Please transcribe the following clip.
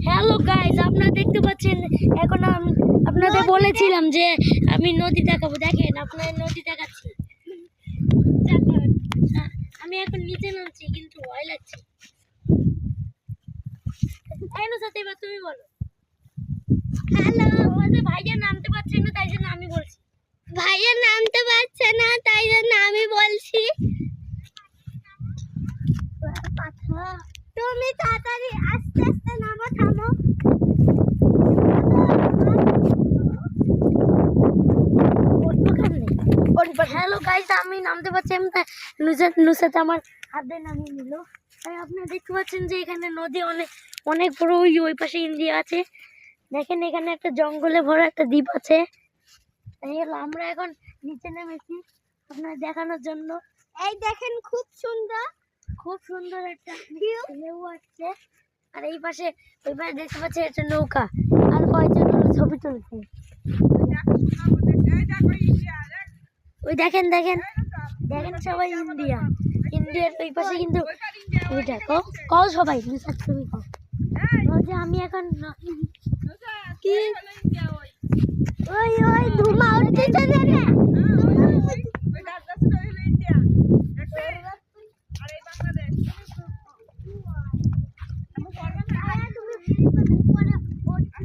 Hello guys, আপনারা দেখতে পাচ্ছেন এখন আপনাদের বলেছিলাম যে আমি নদী দেখাবো। দেখেন আপনাদের নদী দেখাচ্ছি। আমি এখন নিচে নামছি কিন্তু ভয় লাগছে। সাথে এবার তুমি বলো। হ্যালো, আমাদের ভাইয়া নামতে পারছে না তাই জন্য আমি বলছি। ভাইয়া নামতে পারছে না তাই জন্য আমি বলছি। তুমি তাড়াতাড়ি আস্তে আস্তে নামো, থামো। হ্যালো গাইস, আমি নামতে পারছি। নুসাতে আমার হাত দিয়ে নামিয়ে নিল। তাই আপনারা দেখতে পাচ্ছেন যে এখানে নদী অনেক অনেক বড়। ওই পাশে ইন্ডিয়া আছে। দেখেন এখানে একটা জঙ্গলে ভরা একটা দ্বীপ আছে। তাই আমরা এখন নিচে নেমেছি আপনার দেখানোর জন্য। এই দেখেন খুব সুন্দর একটা ঢেউ আসছে। আর এই পাশে ওই পাশে দেখতে পাচ্ছি একটা নৌকা আর কয়েকজন ছবি তুলছে। ওই দেখেন দেখেন দেখেন সবাই ইন্ডিয়ার ওই পাশে কিন্তু ওইটা কও সবাই তুমি কও যে আমি এখন কি ওই ধুমা উঠতেছে না।